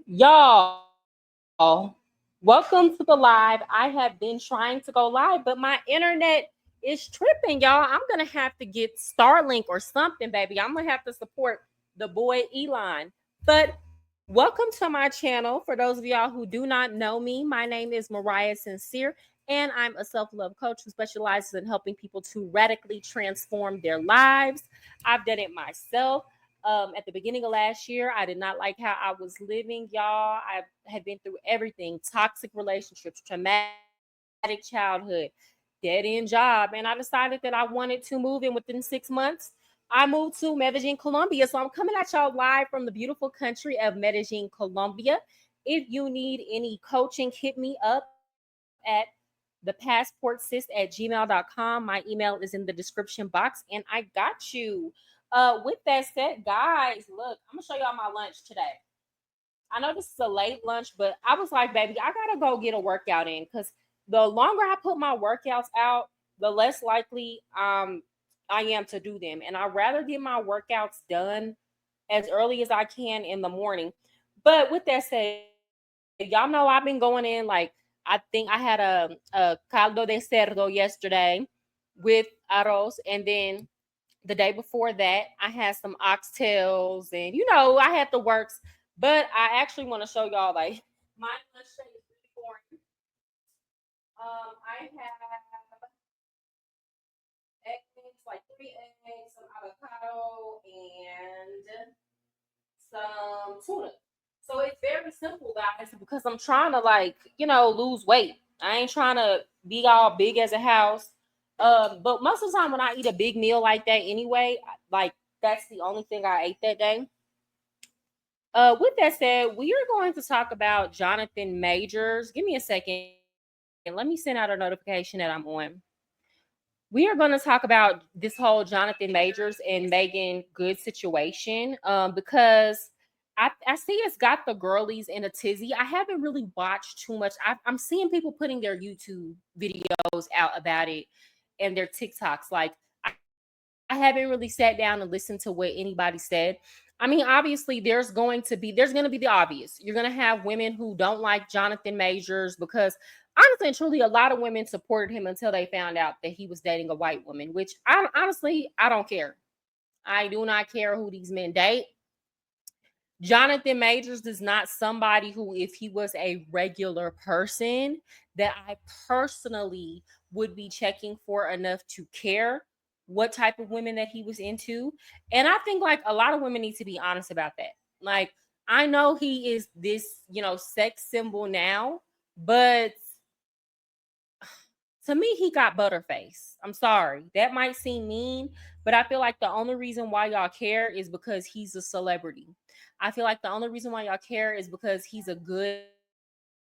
Y'all, welcome to the live. I have been trying to go live, but my internet is tripping, y'all. I'm gonna have to get Starlink or something, baby. I'm gonna have to support the boy Elon. But welcome to my channel. For those of y'all who do not know me, my name is Mariah Sincere, and I'm a self-love coach who specializes in helping people to radically transform their lives. I've done it myself. At the beginning of last year, I did not like how I was living, y'all. I had been through everything: toxic relationships, traumatic childhood, dead end job. And I decided that I wanted to move. And within 6 months, I moved to Medellin, Colombia. So I'm coming at y'all live from the beautiful country of Medellin, Colombia. If you need any coaching, hit me up at thepassportsis@gmail.com. My email is in the description box, and I got you. With that said, guys, look, I'm gonna show y'all my lunch today. I know this is a late lunch, but I was like, baby, I gotta go get a workout in because the longer I put my workouts out, the less likely I am to do them. And I'd rather get my workouts done as early as I can in the morning. But with that said, y'all know I've been going in like I think I had a caldo de cerdo yesterday with arroz, and then the day before that, I had some oxtails, and I had the works. But I actually want to show y'all like my lunch today is really boring. I have eggs, like 3 eggs, some avocado, and some tuna. So it's very simple, guys, because I'm trying to lose weight. I ain't trying to be all big as a house. But most of the time when I eat a big meal like that anyway, like that's the only thing I ate that day. With that said, we are going to talk about Jonathan Majors. Give me a second. Let me send out a notification that I'm on. We are going to talk about this whole Jonathan Majors and Meagan Good situation because I see it's got the girlies in a tizzy. I haven't really watched too much. I'm seeing people putting their YouTube videos out about it and their TikToks. Like, I haven't really sat down and listened to what anybody said. I mean, obviously, there's going to be the obvious. You're going to have women who don't like Jonathan Majors because honestly and truly, a lot of women supported him until they found out that he was dating a white woman, which I don't care. I do not care who these men date. Jonathan Majors is not somebody who, if he was a regular person, that I personally would be checking for enough to care what type of women that he was into. And I think like a lot of women need to be honest about that. Like, I know he is this, sex symbol now, but to me, he got butterface. I'm sorry. That might seem mean, but I feel like the only reason why y'all care is because he's a celebrity. I feel like the only reason why y'all care is because he's a good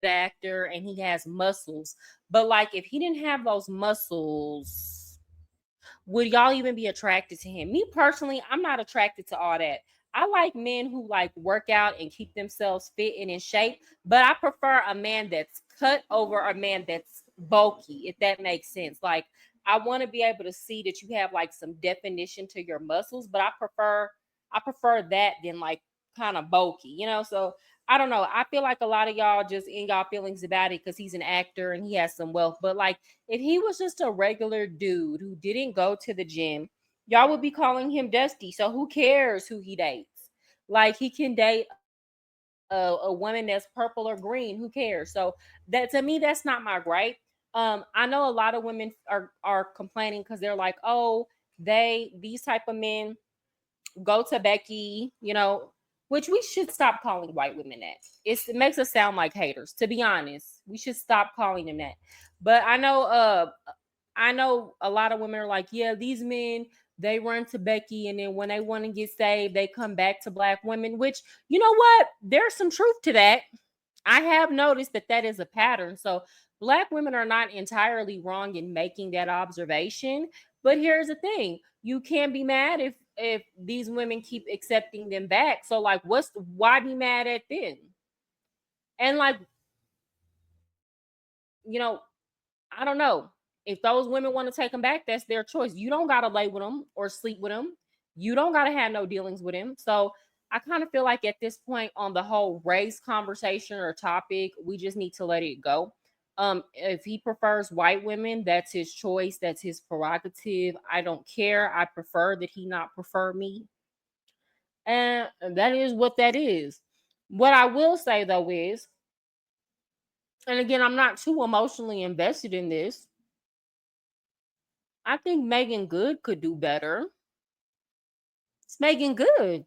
actor and he has muscles. But like, if he didn't have those muscles, would y'all even be attracted to him? Me personally, I'm not attracted to all that. I like men who like work out and keep themselves fit and in shape, but I prefer a man that's cut over a man that's bulky, if that makes sense. Like, I want to be able to see that you have like some definition to your muscles, but I prefer that than like kind of bulky, So I don't know. I feel like a lot of y'all just in y'all feelings about it because he's an actor and he has some wealth. But like, if he was just a regular dude who didn't go to the gym, y'all would be calling him Dusty. So who cares who he dates? Like, he can date a woman that's purple or green. Who cares? So that, to me, that's not my gripe. I know a lot of women are complaining because they're like, oh, these type of men go to Becky, which we should stop calling white women that. It makes us sound like haters. To be honest, we should stop calling them that. But I know a lot of women are like, yeah, these men, they run to Becky, and then when they want to get saved, they come back to black women. Which, you know what? There's some truth to that. I have noticed that that is a pattern. So black women are not entirely wrong in making that observation. But here's the thing: you can't be mad if these women keep accepting them back. So like, why be mad at them? And like, you know, I don't know. If those women want to take him back, that's their choice. You don't gotta lay with him or sleep with him. You don't gotta have no dealings with him. So I kind of feel like at this point on the whole race conversation or topic, we just need to let it go. If he prefers white women, that's his choice, that's his prerogative. I don't care. I prefer that he not prefer me. And that is what that is. What I will say though is, and again, I'm not too emotionally invested in this. I think Megan Good could do better. It's Megan Good.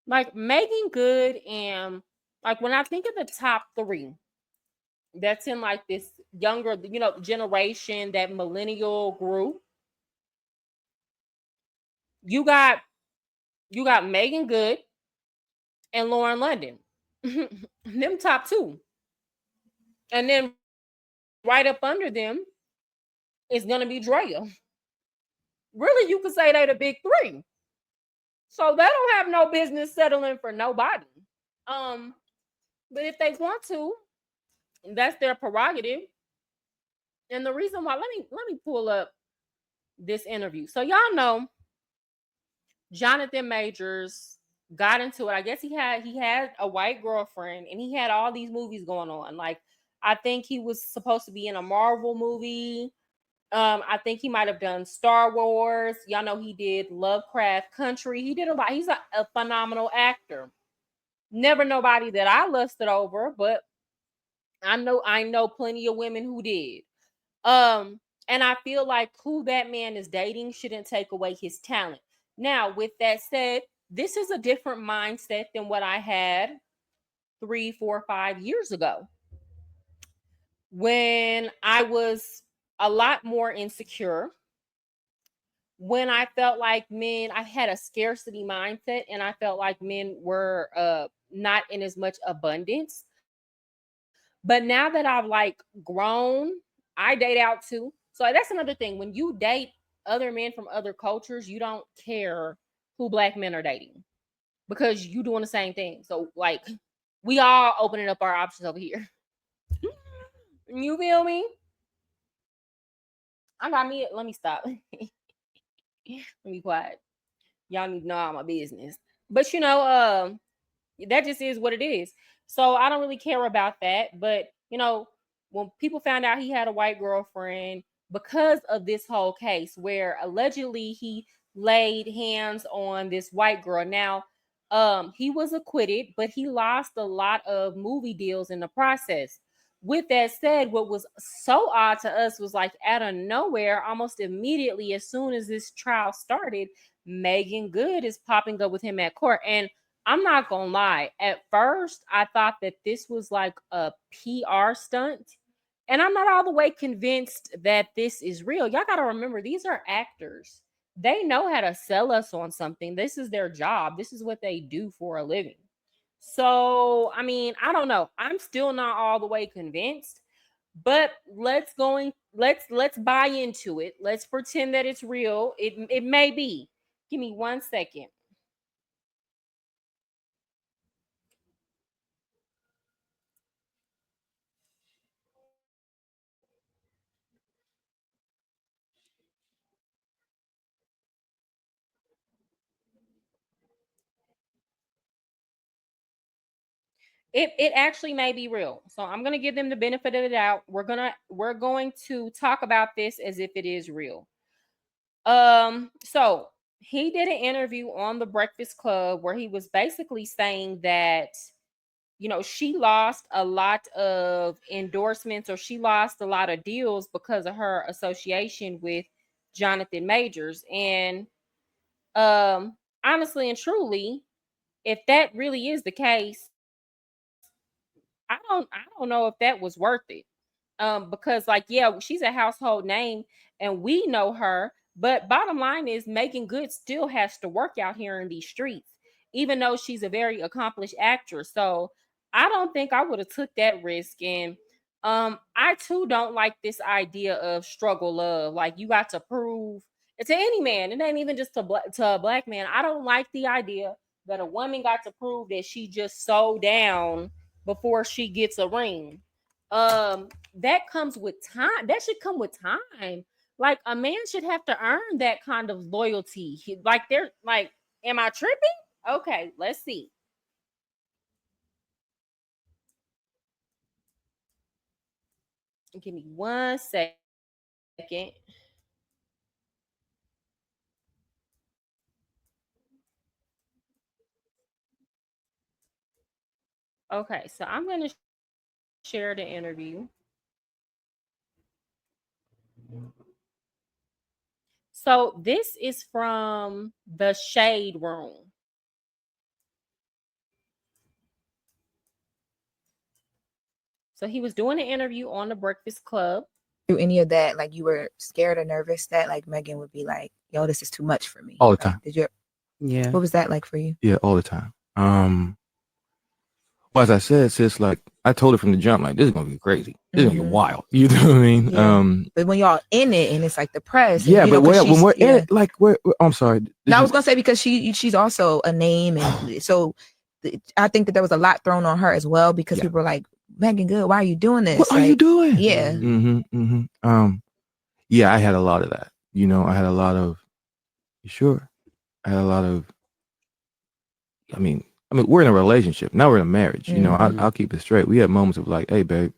Like Megan Good and like when I think of the top three, that's in like this younger, generation, that millennial group. You got you got Megan Good and Lauren London. Them top two. And then right up under them is gonna be Drea. Really, you could say they the big three. So they don't have no business settling for nobody. Um, but if they want to, that's their prerogative. And the reason why, let me pull up this interview. So y'all know Jonathan Majors got into it. I guess he had a white girlfriend and he had all these movies going on. Like I think he was supposed to be in a Marvel movie. I think he might have done Star Wars. Y'all know he did Lovecraft Country. He did a lot. He's a phenomenal actor. Never nobody that I lusted over, but I know plenty of women who did. And I feel like who that man is dating shouldn't take away his talent. Now, with that said, this is a different mindset than what I had 3, 4, 5 years ago when I was a lot more insecure, when I felt like men, I had a scarcity mindset and I felt like men were not in as much abundance. But now that I've like grown, I date out too. So that's another thing. When you date other men from other cultures, you don't care who black men are dating because you doing the same thing. So like we all opening up our options over here. You feel me? I got me. Let me stop. Let me be quiet. Y'all need to know all my business. But that just is what it is. So I don't really care about that. But when people found out he had a white girlfriend because of this whole case where allegedly he laid hands on this white girl. Now, he was acquitted, but he lost a lot of movie deals in the process. With that said, what was so odd to us was like out of nowhere, almost immediately, as soon as this trial started, Megan Good is popping up with him at court. And I'm not gonna lie. At first, I thought that this was like a PR stunt. And I'm not all the way convinced that this is real. Y'all gotta remember, these are actors. They know how to sell us on something. This is their job. This is what they do for a living. So, I mean, I don't know. I'm still not all the way convinced, but let's buy into it. Let's pretend that it's real. It may be. Give me 1 second. It actually may be real. So I'm gonna give them the benefit of the doubt. We're going to talk about this as if it is real. So he did an interview on the Breakfast Club where he was basically saying that she lost a lot of endorsements or she lost a lot of deals because of her association with Jonathan Majors. And honestly and truly, if that really is the case, I don't know if that was worth it. Because like, yeah, she's a household name and we know her, but bottom line is Megan Good still has to work out here in these streets, even though she's a very accomplished actress. So I don't think I would have took that risk. And I too don't like this idea of struggle love. Like you got to prove it to any man. It ain't even just to a black man. I don't like the idea that a woman got to prove that she just so down before she gets a ring. That comes with time. That should come with time. Like a man should have to earn that kind of loyalty. Like they're like, am I tripping? Okay, let's see. Give me 1 second. Okay, so I'm going to share the interview. So this is from the Shade Room. So he was doing an interview on the Breakfast Club. Through any of that, like you were scared or nervous that like Megan would be like, "Yo, this is too much for me." All the Like, time. did you? Yeah. What was that like for you? Yeah, all the time. Well, as I said, sis, like I told her from the jump, like this is gonna be crazy. This is gonna be wild. You know what I mean? Yeah. But when y'all in it and it's like the press, Yeah, and, but when we're in yeah. it, like I'm sorry. No, I was gonna say because she's also a name, and so I think that there was a lot thrown on her as well because Yeah. people were like, "Megan Good, why are you doing this? What are you doing? Yeah. Yeah, I had a lot of that. You know, I had a lot of. You sure? I had a lot of. I mean, we're in a relationship now. We're in a marriage. You know, I'll keep it straight. We had moments of like, "Hey, babe,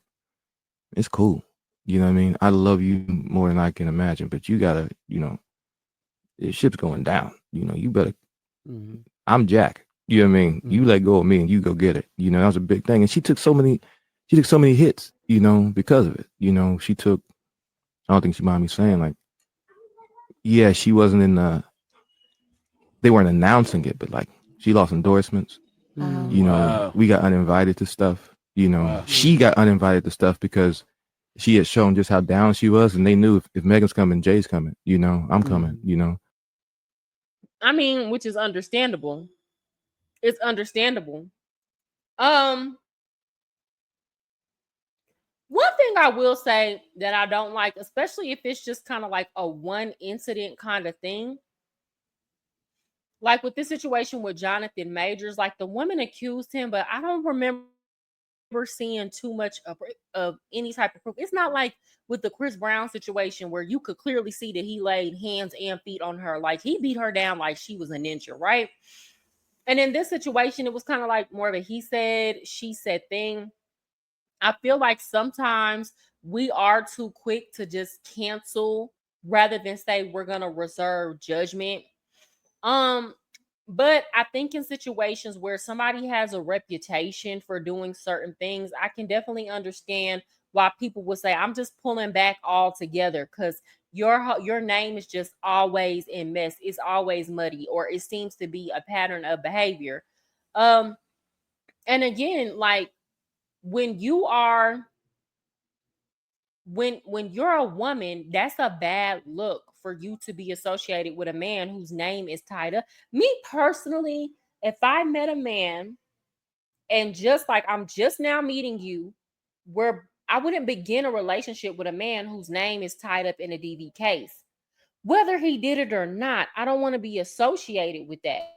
it's cool." You know what I mean? I love you more than I can imagine, but you gotta, you know, the ship's going down. You know, you better. I'm Jack. You know what I mean? You let go of me and you go get it. You know, that was a big thing. And she took so many hits, you know, because of it. You know, she took, I don't think she mind me saying, like, yeah, she wasn't in they weren't announcing it, but like she lost endorsements. You know, we got uninvited to stuff. You know, she got uninvited to stuff because she had shown just how down she was, and they knew if Megan's coming, Jay's coming. You know, I'm coming. You know. I mean, which is understandable. It's understandable. Um, One thing I will say that I don't like, especially if it's just kind of like a one incident kind of thing, like with this situation with Jonathan Majors, like the woman accused him, but I don't remember seeing too much of any type of proof. It's not like with the Chris Brown situation where you could clearly see that he laid hands and feet on her. Like he beat her down like she was a ninja, right? And in this situation, it was kind of like more of a he said, she said thing. I feel like sometimes we are too quick to just cancel rather than say we're gonna reserve judgment. Um, but I think in situations where somebody has a reputation for doing certain things, I can definitely understand why people would say, "I'm just pulling back altogether," because your name is just always in mess. It's always muddy, or it seems to be a pattern of behavior. Um, and again, like when you are when you're a woman, that's a bad look for you to be associated with a man whose name is tied up. Me personally, if I met a man and just like I'm just now meeting you, where I wouldn't begin a relationship with a man whose name is tied up in a DV case. Whether he did it or not, I don't want to be associated with that.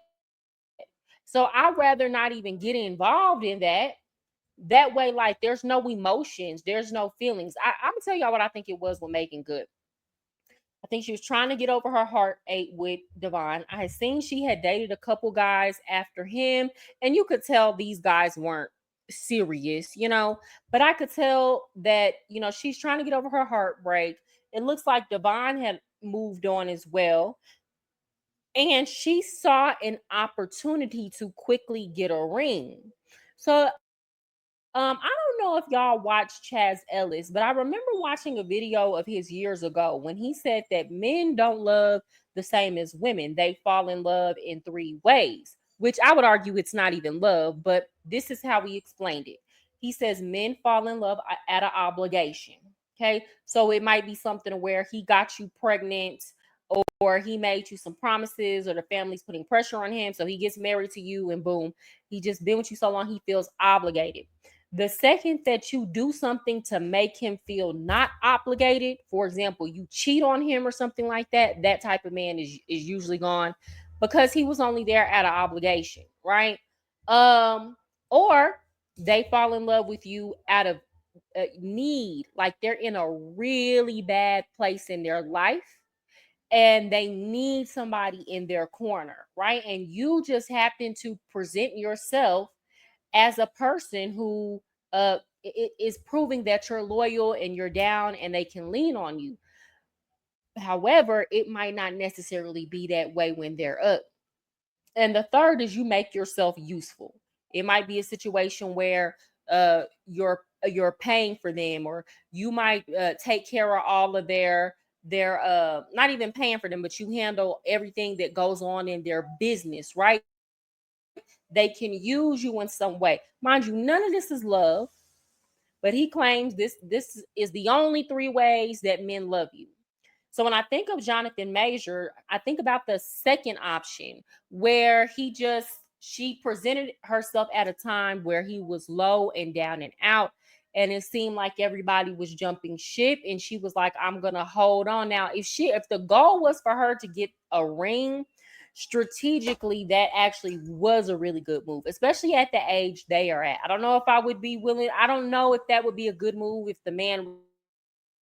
So I'd rather not even get involved in that. That way, like, there's no emotions, there's no feelings. I'm gonna tell y'all what I think it was with Meagan Good. I think she was trying to get over her heartache with Devon. I had seen she had dated a couple guys after him, and you could tell these guys weren't serious, you know. But I could tell that, you know, she's trying to get over her heartbreak. It looks like Devon had moved on as well. And she saw an opportunity to quickly get a ring. So I don't know if y'all watch Chaz Ellis, but I remember watching a video of his years ago when he said that men don't love the same as women. They fall in love in three ways, which I would argue it's not even love, but this is how he explained it. He says men fall in love at an obligation. Okay. So it might be something where he got you pregnant or he made you some promises or the family's putting pressure on him. So he gets married to you and boom, he just been with you so long, he feels obligated. The second that you do something to make him feel not obligated, for example, you cheat on him or something like that, that type of man is usually gone because he was only there at an obligation, right? Or they fall in love with you out of need, like they're in a really bad place in their life and they need somebody in their corner, right? And you just happen to present yourself as a person who is proving that you're loyal and you're down and they can lean on you. However, it might not necessarily be that way when they're up. And the third is you make yourself useful. It might be a situation where you're paying for them, or you might take care of all of their not even paying for them, but you handle everything that goes on in their business, right? They can use you in some way. Mind you, none of this is love, but he claims this is the only three ways that men love you. So when I think of Jonathan Major, I think about the second option where she presented herself at a time where he was low and down and out. And it seemed like everybody was jumping ship. And she was like, I'm gonna hold on. Now, if the goal was for her to get a ring, strategically, that actually was a really good move, especially at the age they are at. I don't know if I would be willing, I don't know if that would be a good move if the man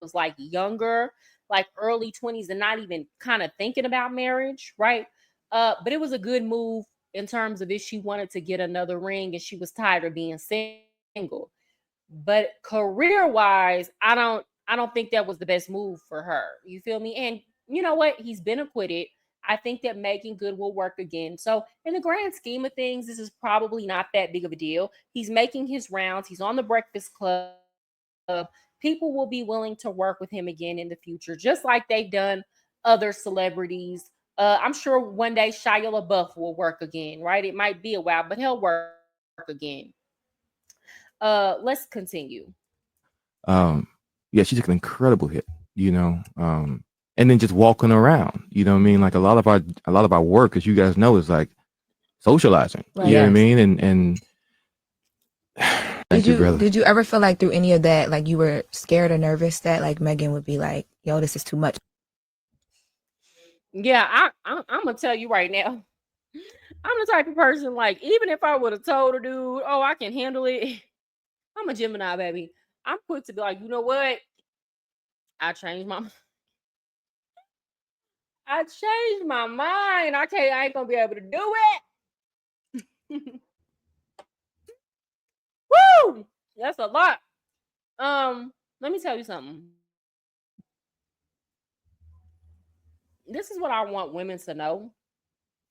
was like younger, like early 20s, and not even kind of thinking about marriage, right? But it was a good move in terms of if she wanted to get another ring and she was tired of being single. But career wise, I don't think that was the best move for her. You feel me? And you know what? He's been acquitted. I think that making good will work again. So, in the grand scheme of things, this is probably not that big of a deal. He's making his rounds. He's on the Breakfast Club. People will be willing to work with him again in the future, just like they've done other celebrities. I'm sure one day Shia LaBeouf will work again, right? It might be a while, but he'll work again. Let's continue. Yeah, she took an incredible hit, and then just walking around, you know what I mean? Like a lot of our work, as you guys know, is like socializing. Right. You know what I mean? And did you ever feel like through any of that, like you were scared or nervous that like Meagan would be like, yo, this is too much? Yeah, I'm gonna tell you right now. I'm the type of person, like, even if I would have told a dude, oh, I can handle it. I'm a Gemini, baby. I'm quick to be like, you know what? I changed my mind. I ain't gonna be able to do it. Woo! That's a lot. Let me tell you something. This is what I want women to know.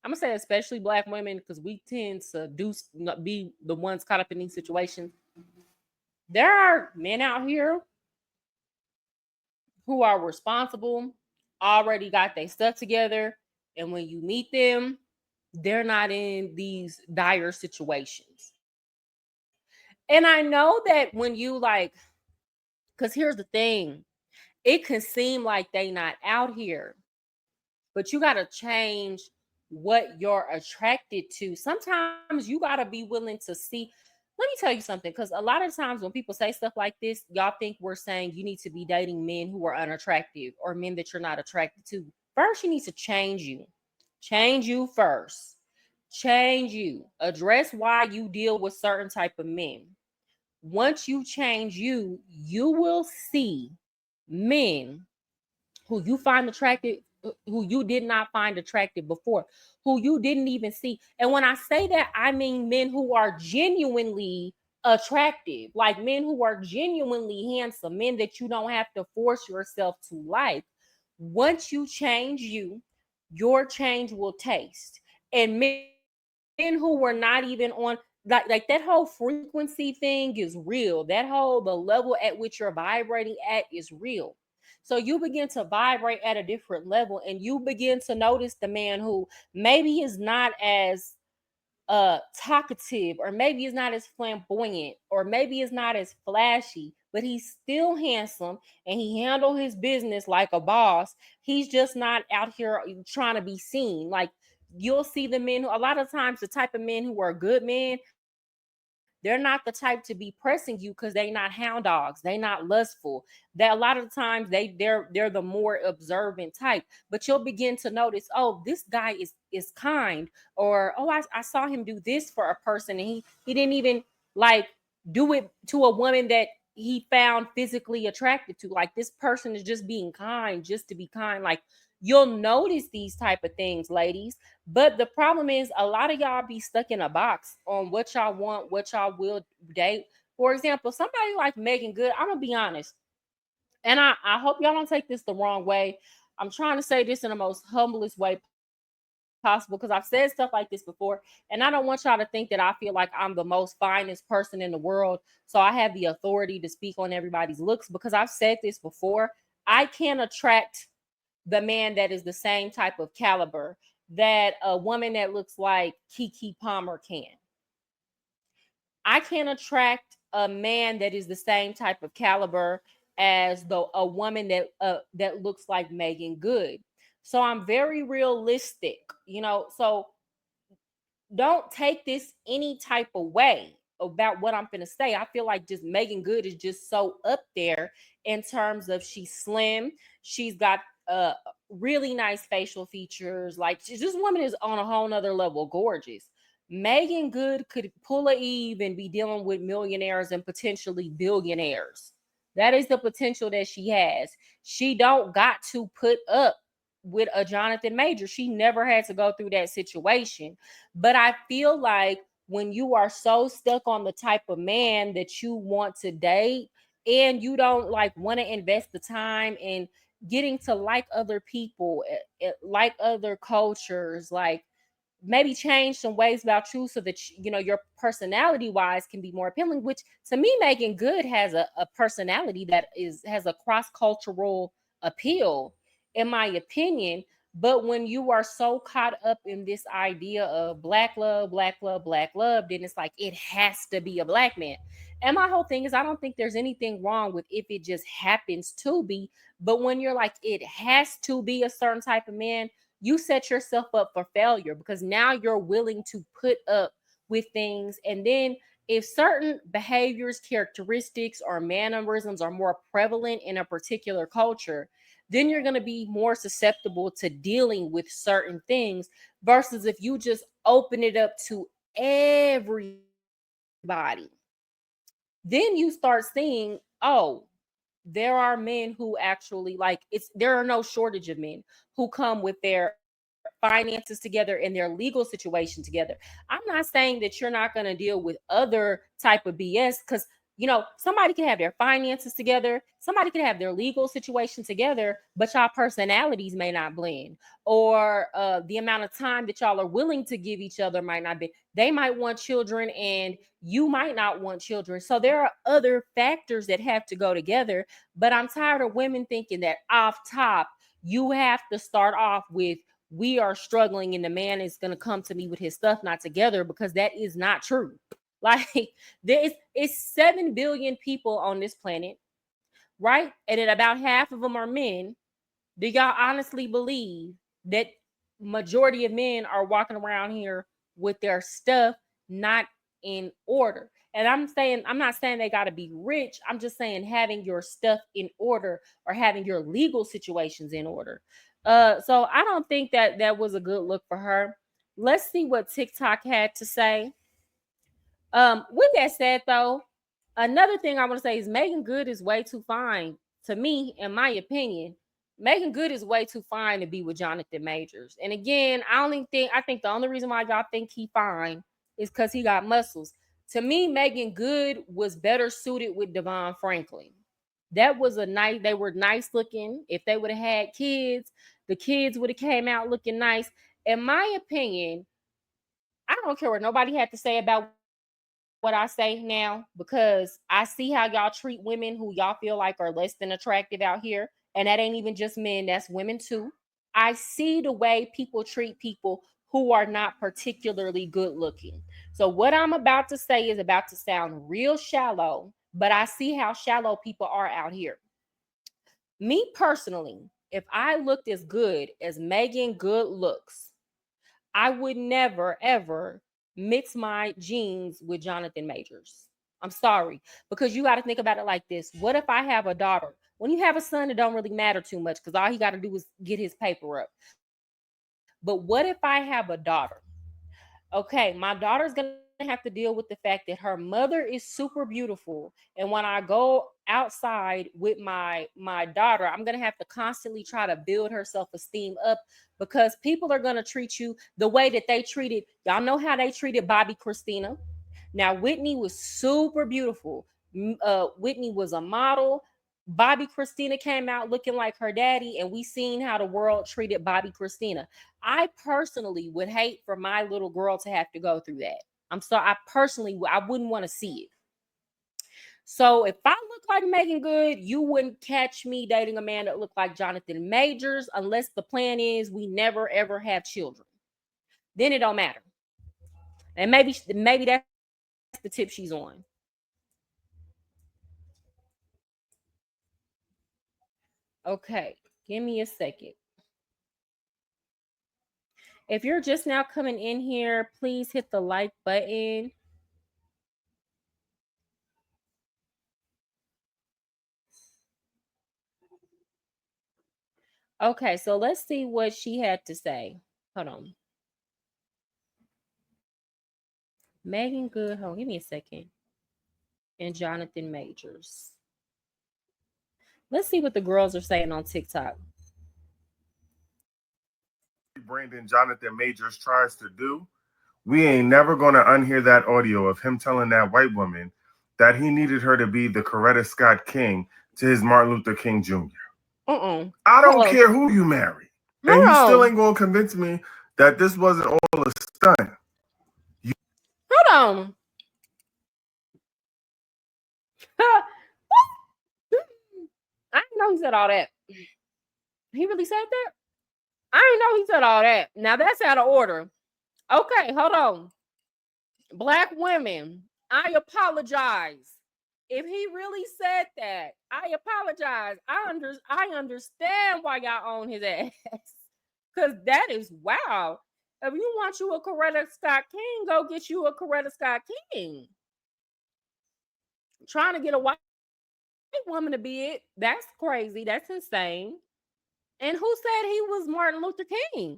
I'm gonna say especially black women, because we tend to be the ones caught up in these situations. There are men out here who are responsible, already got their stuff together, and when you meet them, they're not in these dire situations. And I know that when you like, because here's the thing, it can seem like they not out here, but you got to change what you're attracted to. Sometimes you got to be willing to see. Let me tell you something, because a lot of times when people say stuff like this, y'all think we're saying you need to be dating men who are unattractive or men that you're not attracted to. First, you need to change you. Change you first. Change you. Address why you deal with certain type of men. Once you change you, you will see men who you find attractive, who you did not find attractive before, who you didn't even see. And when I say that, I mean men who are genuinely attractive, like men who are genuinely handsome, men that you don't have to force yourself to like. Once you change you, your change will taste. And men who were not even on, like that whole frequency thing is real. That whole, the level at which you're vibrating at is real. So you begin to vibrate at a different level, and you begin to notice the man who maybe is not as talkative, or maybe is not as flamboyant, or maybe is not as flashy, but he's still handsome and he handle his business like a boss. He's just not out here trying to be seen. Like, you'll see the men who, a lot of times, the type of men who are good men, they're not the type to be pressing you because they not hound dogs, they not lustful. That a lot of times they're the more observant type. But you'll begin to notice, oh, this guy is kind, or oh, I saw him do this for a person, and he didn't even like do it to a woman that he found physically attracted to. Like, this person is just being kind just to be kind. Like, You'll notice these type of things, ladies. But the problem is a lot of y'all be stuck in a box on what y'all want, what y'all will date. For example, somebody like Meagan Good, I'm gonna be honest, and I hope y'all don't take this the wrong way. I'm trying to say this in the most humblest way possible because I've said stuff like this before, and I don't want y'all to think that I feel like I'm the most finest person in the world, so I have the authority to speak on everybody's looks, because I've said this before. I can attract the man that is the same type of caliber that a woman that looks like Kiki Palmer can. I can attract a man that is the same type of caliber as a woman that looks like Meagan Good. So I'm very realistic, So don't take this any type of way about what I'm gonna say. I feel like just Meagan Good is just so up there in terms of she's slim, she's got uh really nice facial features. Like this woman is on a whole nother level gorgeous. Meagan Good could pull a Eve and be dealing with millionaires and potentially billionaires. That is the potential that she has. She don't got to put up with a Jonathan Major. She never had to go through that situation. But I feel like when you are so stuck on the type of man that you want to date, and you don't like want to invest the time in getting to like other people, like other cultures, like maybe change some ways about you so that your personality wise can be more appealing, which to me Meagan Good has a personality that has a cross-cultural appeal, in my opinion. But when you are so caught up in this idea of black love, black love, black love, then it's like it has to be a black man. And my whole thing is, I don't think there's anything wrong with if it just happens to be. But when you're like, it has to be a certain type of man, you set yourself up for failure, because now you're willing to put up with things. And then if certain behaviors, characteristics, or mannerisms are more prevalent in a particular culture, then you're going to be more susceptible to dealing with certain things versus if you just open it up to everybody. Then you start seeing, oh, there are men who actually there are no shortage of men who come with their finances together and their legal situation together. I'm not saying that you're not going to deal with other type of BS, because somebody can have their finances together, somebody can have their legal situation together, but y'all personalities may not blend, or the amount of time that y'all are willing to give each other might not be. They might want children and you might not want children. So there are other factors that have to go together. But I'm tired of women thinking that off top you have to start off with, we are struggling and the man is going to come to me with his stuff not together, because that is not true. Like it's 7 billion people on this planet, right? And then about half of them are men. Do y'all honestly believe that majority of men are walking around here with their stuff not in order? And I'm not saying they got to be rich. I'm just saying having your stuff in order, or having your legal situations in order. So I don't think that that was a good look for her. Let's see what TikTok had to say. With that said, though, another thing I want to say is Meagan Good is way too fine to me, in my opinion. Meagan Good is way too fine to be with Jonathan Majors. And again, I think the only reason why y'all think he fine is because he got muscles. To me, Meagan Good was better suited with Devon Franklin. That was they were nice looking. If they would have had kids, the kids would have came out looking nice. In my opinion, I don't care what nobody had to say about what I say now, because I see how y'all treat women who y'all feel like are less than attractive out here. And that ain't even just men, that's women too. I see the way people treat people who are not particularly good looking. So what I'm about to say is about to sound real shallow, but I see how shallow people are out here. Me personally, if I looked as good as Meagan Good looks, I would never ever mix my jeans with Jonathan Majors. I'm sorry, because you got to think about it like this. What if I have a daughter? When you have a son, it don't really matter too much, because all he got to do is get his paper up. But what if I have a daughter? Okay, my daughter's going to have have to deal with the fact that her mother is super beautiful, and when I go outside with my daughter, I'm gonna have to constantly try to build her self-esteem up, because people are gonna treat you the way that they treated, y'all know how they treated Bobby Christina. Now Whitney was super beautiful. Whitney was a model. Bobby Christina came out looking like her daddy, and we seen how the world treated Bobby Christina. I personally would hate for my little girl to have to go through that. I'm sorry. I wouldn't want to see it. So if I look like Meagan Good, you wouldn't catch me dating a man that looked like Jonathan Majors, unless the plan is we never ever have children. Then it don't matter. And maybe that's the tip she's on. Okay, give me a second. If you're just now coming in here, please hit the like button. Okay, so let's see what she had to say. Hold on. Meagan Good. Hold on, give me a second. And Jonathan Majors. Let's see what the girls are saying on TikTok. Brandon Jonathan Majors tries to do, we ain't never going to unhear that audio of him telling that white woman that he needed her to be the Coretta Scott King to his Martin Luther King Jr. I don't care who you marry. And you still ain't going to convince me that this wasn't all a stunt. Hold on. I didn't know he said all that. He really said that? I didn't know he said all that. Now that's out of order. Okay, hold on. Black women, I apologize. If he really said that, I apologize. I understand why y'all own his ass. Because that is wow. If you want you a Coretta Scott King, go get you a Coretta Scott King. Trying to get a white woman to be it, that's crazy. That's insane. And who said he was Martin Luther King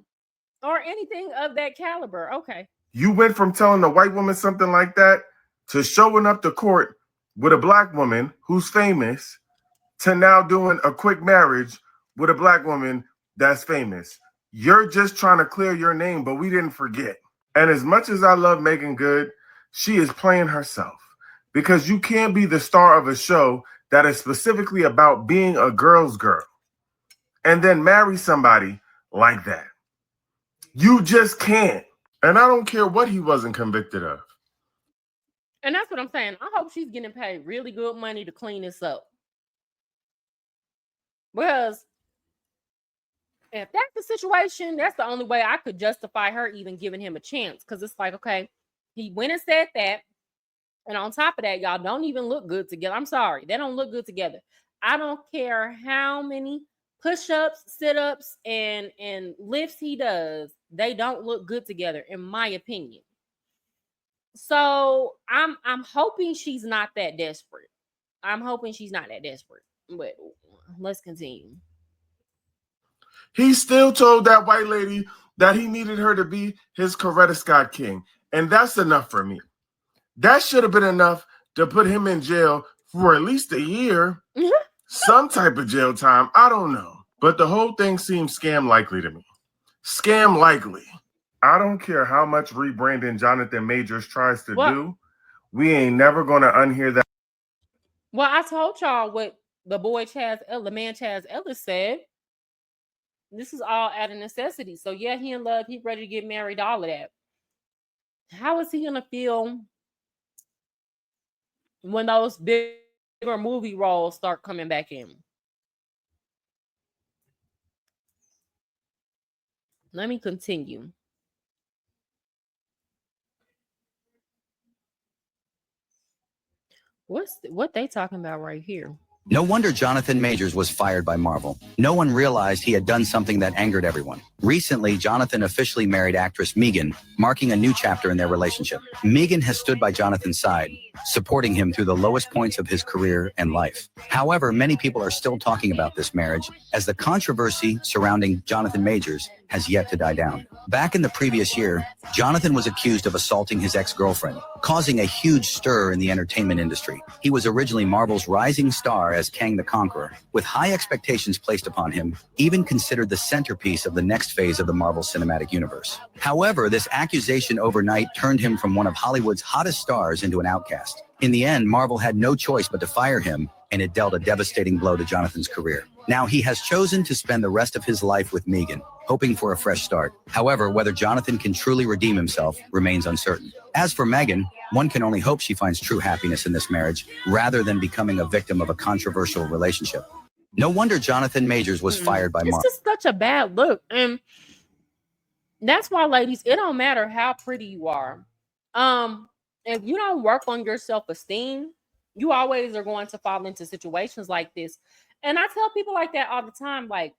or anything of that caliber? Okay. You went from telling a white woman something like that to showing up to court with a black woman who's famous to now doing a quick marriage with a black woman that's famous. You're just trying to clear your name, but we didn't forget. And as much as I love Meagan Good, she is playing herself, because you can't be the star of a show that is specifically about being a girl's girl and then marry somebody like that. You just can't. And I don't care what he wasn't convicted of. And that's what I'm saying. I hope she's getting paid really good money to clean this up. Because if that's the situation, that's the only way I could justify her even giving him a chance. Because it's like, okay, he went and said that. And on top of that, y'all don't even look good together. I'm sorry. They don't look good together. I don't care how many push-ups, sit-ups, and lifts he does. They don't look good together, in my opinion. So I'm hoping she's not that desperate. I'm hoping she's not that desperate. But let's continue. He still told that white lady that he needed her to be his Coretta Scott King. And that's enough for me. That should have been enough to put him in jail for at least a year. Some type of jail time. I don't know. But the whole thing seems scam likely to me. Scam likely. I don't care how much rebranding Jonathan Majors tries to do. We ain't never going to unhear that. Well, I told y'all what the man Chaz Ellis said. This is all out of necessity. So yeah, he in love. He ready to get married. All of that. How is he gonna feel when those bigger movie roles start coming back in? Let me continue. What they talking about right here? No wonder Jonathan Majors was fired by Marvel. No one realized he had done something that angered everyone. Recently, Jonathan officially married actress Meagan, marking a new chapter in their relationship. Meagan has stood by Jonathan's side, supporting him through the lowest points of his career and life. However, many people are still talking about this marriage, as the controversy surrounding Jonathan Majors has yet to die down. Back in the previous year, Jonathan was accused of assaulting his ex-girlfriend, causing a huge stir in the entertainment industry. He was originally Marvel's rising star as Kang the Conqueror, with high expectations placed upon him, even considered the centerpiece of the next phase of the Marvel Cinematic Universe. However, this accusation overnight turned him from one of Hollywood's hottest stars into an outcast. In the end, Marvel had no choice but to fire him, and it dealt a devastating blow to Jonathan's career. Now he has chosen to spend the rest of his life with Meagan, hoping for a fresh start. However, whether Jonathan can truly redeem himself remains uncertain. As for Meagan, one can only hope she finds true happiness in this marriage, rather than becoming a victim of a controversial relationship. No wonder Jonathan Majors was fired by Marvel. It's just such a bad look. And that's why, ladies, it don't matter how pretty you are. If you don't work on your self-esteem, you always are going to fall into situations like this. And I tell people like that all the time. Like,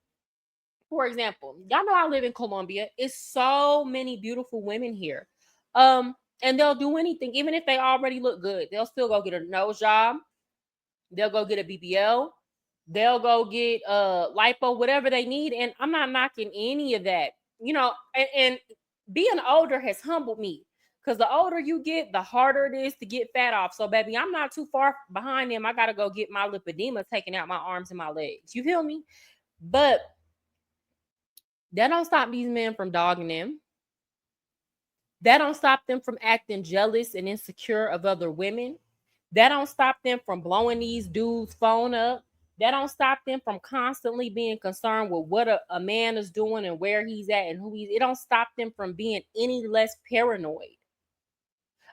for example, y'all know I live in Colombia. It's so many beautiful women here. And they'll do anything, even if they already look good. They'll still go get a nose job. They'll go get a BBL. They'll go get lipo, whatever they need. And I'm not knocking any of that. You know, and being older has humbled me. Because the older you get, the harder it is to get fat off. So, baby, I'm not too far behind them. I got to go get my lipedema taken out my arms and my legs. You feel me? But that don't stop these men from dogging them. That don't stop them from acting jealous and insecure of other women. That don't stop them from blowing these dudes' phone up. That don't stop them from constantly being concerned with what a man is doing and where he's at and who he's. It don't stop them from being any less paranoid.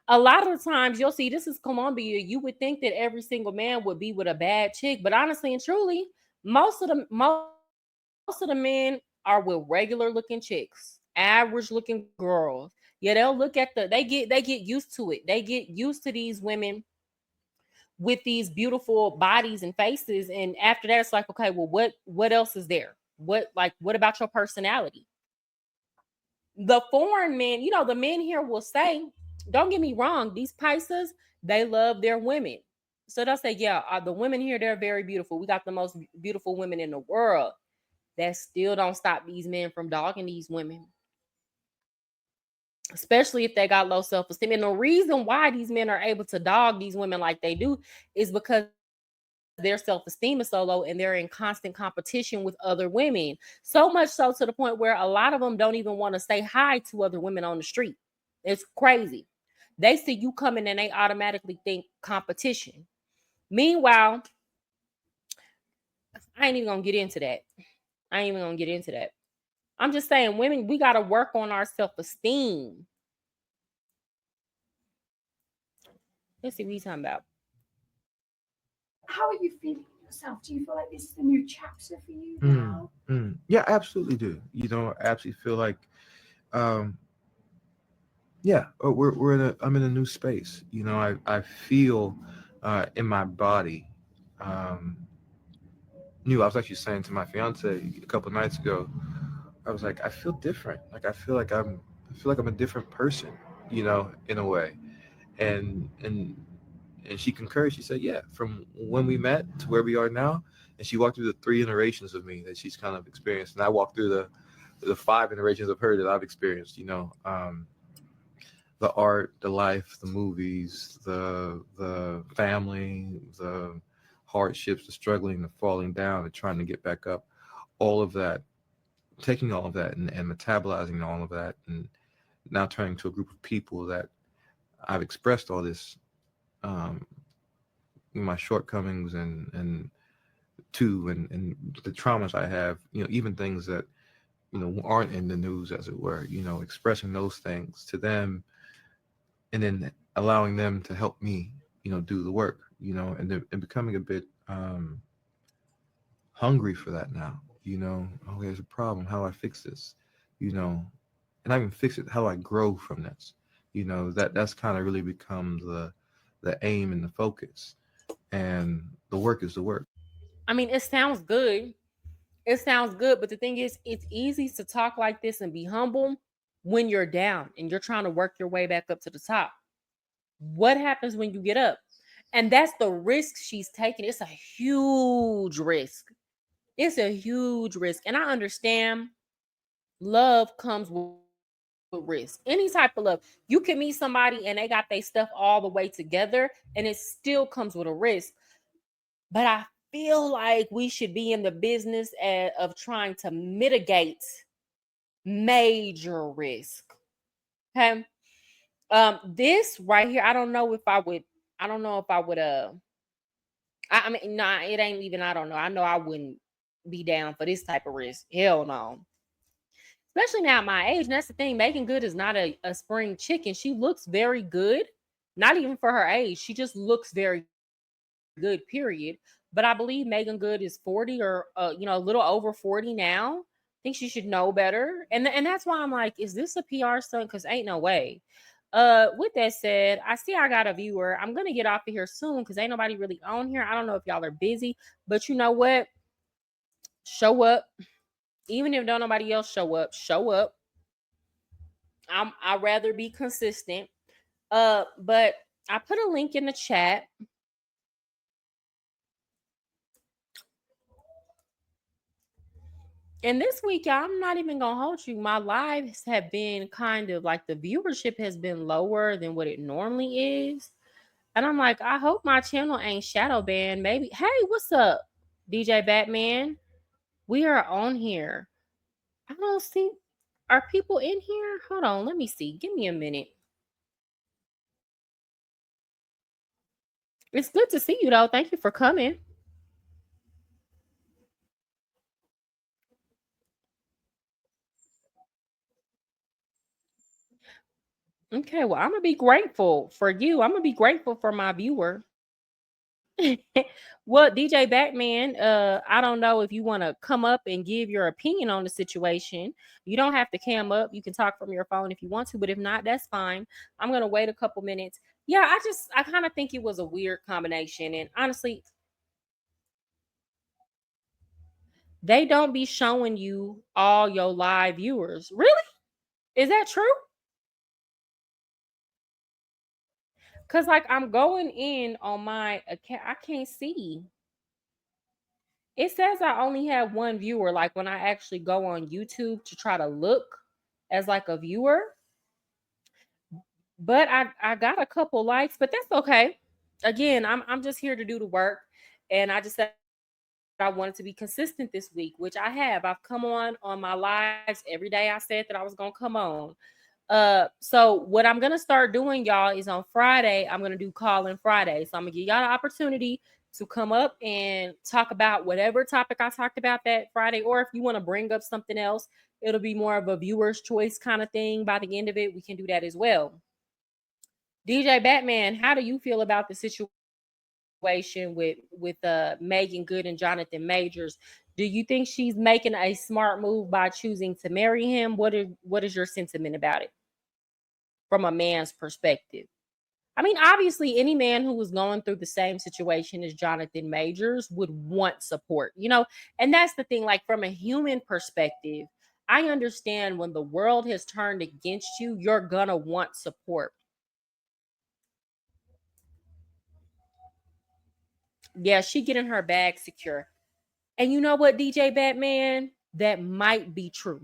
A lot of the times you'll see, this is Colombia. You would think that every single man would be with a bad chick, but honestly and truly, most of the men are with regular looking chicks, average looking girls. Yeah, they'll look at they get used to it. They get used to these women with these beautiful bodies and faces, and after that, it's like, okay, well, what else is there? What about your personality? The foreign men, you know, the men here will say, don't get me wrong, these Paisas, they love their women. So they'll say, yeah, the women here, they're very beautiful. We got the most beautiful women in the world. That still don't stop these men from dogging these women, especially if they got low self-esteem. And the reason why these men are able to dog these women like they do is because their self-esteem is so low and they're in constant competition with other women. So much so to the point where a lot of them don't even want to say hi to other women on the street. It's crazy. They see you coming and they automatically think competition. Meanwhile, I ain't even gonna get into that. I'm just saying, women, we got to work on our self-esteem. Let's see what he's talking about. How are you feeling yourself? Do you feel like this is a new chapter for you now? Yeah, I absolutely do. You know, I absolutely feel like, yeah, I'm in a new space. You know, I feel in my body. I was actually saying to my fiance a couple of nights ago, I was like, I feel different. Like I feel like I'm a different person, you know, in a way. And she concurred. She said, yeah, from when we met to where we are now. And she walked through the 3 iterations of me that she's kind of experienced. And I walked through the 5 iterations of her that I've experienced, you know, the art, the life, the movies, the family, the hardships, the struggling, the falling down, and trying to get back up, all of that, taking all of that and metabolizing all of that, and now turning to a group of people that I've expressed all this, my shortcomings and the traumas I have, you know, even things that, you know, aren't in the news, as it were, you know, expressing those things to them and then allowing them to help me, you know, do the work, you know, and becoming a bit hungry for that now, you know. Oh, there's a problem. How do I fix this? You know, and I even fix it. How do I grow from this? You know, that's kind of really become the aim and the focus, and the work is the work. I mean, it sounds good. It sounds good, but the thing is, it's easy to talk like this and be humble when you're down and you're trying to work your way back up to the top. What happens when you get up? And that's the risk she's taking. It's a huge risk. It's a huge risk. And I understand love comes with risk. Any type of love. You can meet somebody and they got their stuff all the way together and it still comes with a risk. But I feel like we should be in the business of trying to mitigate major risk. Okay. This right here, I don't know if I would, I mean, nah, it ain't even, I don't know. I know I wouldn't be down for this type of risk. Hell no. Especially now at my age. And that's the thing. Meagan Good is not a spring chicken. She looks very good. Not even for her age. She just looks very good, period. But I believe Meagan Good is 40 or a little over 40 now. I think she should know better. And that's why I'm like, is this a PR stunt? Because ain't no way. With that said, I see I got a viewer. I'm gonna get off of here soon because ain't nobody really on here. I don't know if y'all are busy, but you know what? Show up. Even if don't nobody else show up, show up. I'd rather be consistent. But I put a link in the chat. And this week, y'all, I'm not even gonna hold you. My lives have been kind of like the viewership has been lower than what it normally is. And I'm like, I hope my channel ain't shadow banned. Maybe. Hey, what's up, DJ Batman? We are on here. I don't see. Are people in here? Hold on, let me see. Give me a minute. It's good to see you, though. Thank you for coming. Okay, well, I'm gonna be grateful for you. I'm gonna be grateful for my viewer. Well, DJ Batman, I don't know if you want to come up and give your opinion on the situation. You don't have to cam up. You can talk from your phone if you want to, but if not, that's fine. I'm gonna wait a couple minutes. Yeah, I kind of think it was a weird combination, and honestly, they don't be showing you all your live viewers. Really? Is that true? Cause like I'm going in on my account, I can't see. It says I only have one viewer. Like when I actually go on YouTube to try to look as like a viewer, but I got a couple likes, but that's okay. Again, I'm just here to do the work, and I just said I wanted to be consistent this week, which I have. I've come on my lives every day. I said that I was gonna come on. So what I'm gonna start doing, y'all, is on Friday, I'm gonna do call in Friday. So I'm gonna give y'all the opportunity to come up and talk about whatever topic I talked about that Friday, or if you want to bring up something else, it'll be more of a viewer's choice kind of thing. By the end of it, we can do that as well. DJ Batman, how do you feel about the situation with Meagan Good and Jonathan Majors? Do you think she's making a smart move by choosing to marry him? What is your sentiment about it from a man's perspective? I mean, obviously, any man who was going through the same situation as Jonathan Majors would want support, and that's the thing. Like, from a human perspective, I understand when the world has turned against you, you're gonna want support. Yeah, she getting her bag secure. And you know what, DJ Batman? That might be true.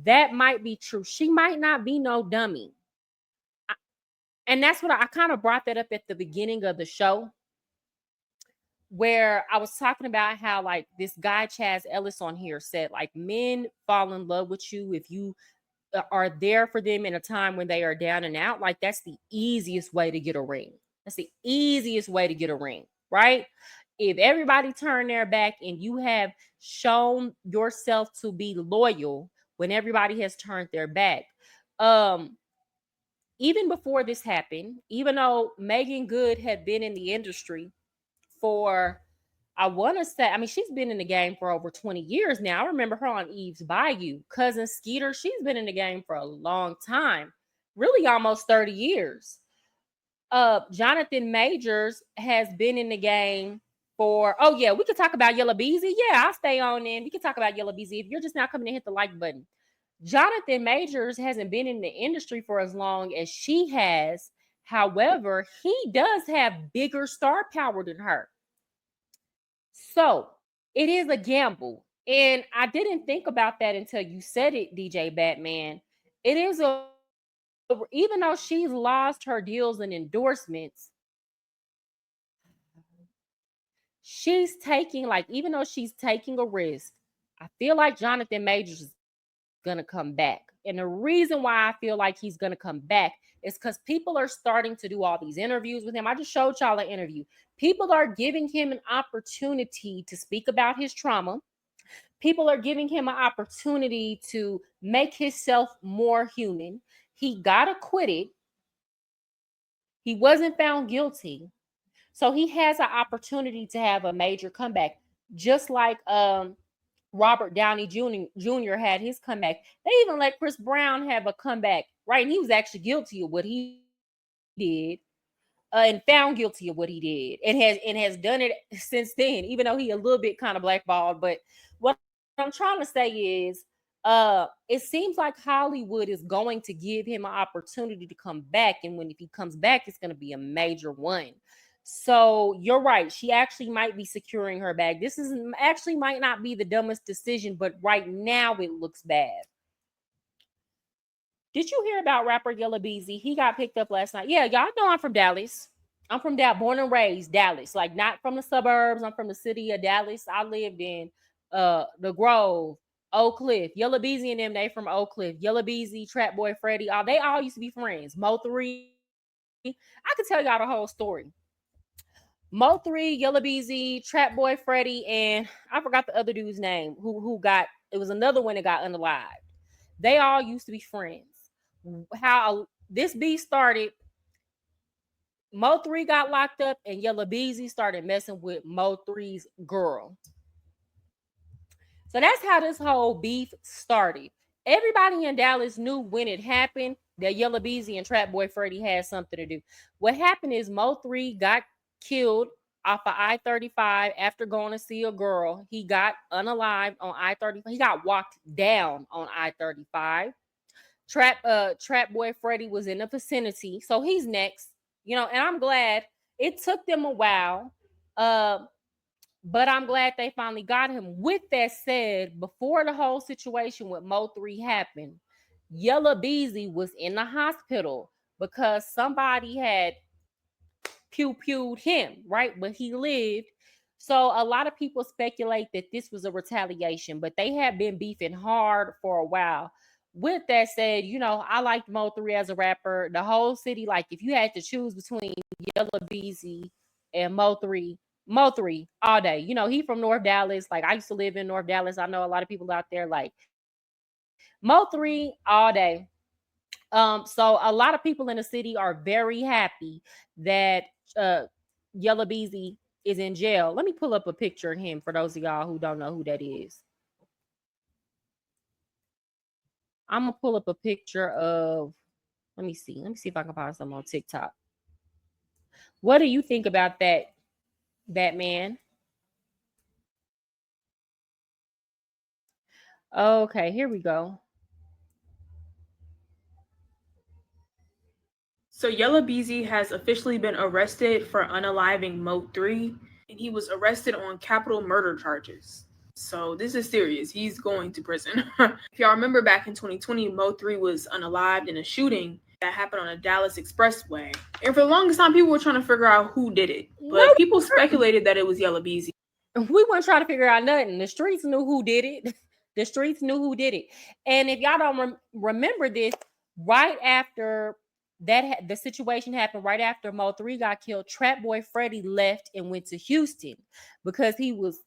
That might be true. She might not be no dummy. And that's what I kind of brought that up at the beginning of the show, where I was talking about how like this guy Chaz Ellis on here said like men fall in love with you if you are there for them in a time when they are down and out. Like that's the easiest way to get a ring. That's the easiest way to get a ring, right? If everybody turn their back and you have shown yourself to be loyal when everybody has turned their back. Even before this happened, even though Meagan Good had been in the industry for, I want to say, I mean, she's been in the game for over 20 years now. I remember her on Eve's Bayou. Cousin Skeeter, she's been in the game for a long time, really almost 30 years. Jonathan Majors has been in the game oh yeah, we could talk about Yellow Beezy. Yeah, I'll stay on in. We can talk about Yellow Beezy. If you're just now coming to hit the like button. Jonathan Majors hasn't been in the industry for as long as she has. However, he does have bigger star power than her. So it is a gamble. And I didn't think about that until you said it, DJ Batman. It is even though she's lost her deals and endorsements, she's taking, like, even though she's taking a risk, I feel like Jonathan Majors is going to come back. And the reason why I feel like he's going to come back is because people are starting to do all these interviews with him. I just showed y'all an interview. People are giving him an opportunity to speak about his trauma. People are giving him an opportunity to make himself more human. He got acquitted. He wasn't found guilty. So he has an opportunity to have a major comeback, just like Robert Downey Jr. had his comeback. They even let Chris Brown have a comeback, right? And he was actually guilty of what he did, and found guilty of what he did, and has done it since then, even though he a little bit kind of blackballed. But what I'm trying to say is, it seems like Hollywood is going to give him an opportunity to come back, and if he comes back, it's going to be a major one. So you're right. She actually might be securing her bag. This is actually might not be the dumbest decision, but right now it looks bad. Did you hear about rapper Yellow Beezy? He got picked up last night. Yeah, y'all know I'm from Dallas. I'm from Dallas, born and raised Dallas. Like, not from the suburbs. I'm from the city of Dallas. I lived in the Grove, Oak Cliff. Yellow Beezy and them, they from Oak Cliff. Yellow Beezy, Trap Boy Freddy, they all used to be friends. Mo 3. I could tell y'all the whole story. Mo 3, Yellow Beezy, Trap Boy Freddy, and I forgot the other dude's name who got, it was another one that got unalived. They all used to be friends. How this beef started, Mo 3 got locked up and Yellow Beezy started messing with Mo 3's girl. So that's how this whole beef started. Everybody in Dallas knew when it happened that Yellow Beezy and Trap Boy Freddy had something to do. What happened is Mo 3 got killed off of I-35 after going to see a girl. He got unalived on I-35. He got walked down on I-35. Trap Boy Freddy was in the vicinity, so he's next. And I'm glad it took them a while, but I'm glad they finally got him. With that said, before the whole situation with Mo 3 happened, Yellow Beezy was in the hospital because somebody had pew-pewed him, right? But he lived. So a lot of people speculate that this was a retaliation, but they have been beefing hard for a while. With that said, I liked Mo 3 as a rapper. The whole city, like, if you had to choose between Yellow Beezy and Mo 3 all day. He from North Dallas. Like, I used to live in North Dallas. I know a lot of people out there. Like, Mo 3 all day. So a lot of people in the city are very happy that Yellow Beezy is in jail. Let me pull up a picture of him for those of y'all who don't know who that is. I'm gonna pull up a picture of, let me see if I can find something on TikTok. What do you think about that, Batman? Okay, here we go. So Yellow Beezy has officially been arrested for unaliving Mo 3, and he was arrested on capital murder charges. So this is serious. He's going to prison. If y'all remember, back in 2020, Mo 3 was unalived in a shooting that happened on a Dallas expressway. And for the longest time, people were trying to figure out who did it. But people speculated that it was Yellow Beezy. We weren't trying to figure out nothing. The streets knew who did it. The streets knew who did it. And if y'all don't remember this, right after that, the situation happened right after Mo 3 got killed, Trap Boy Freddy left and went to Houston because he was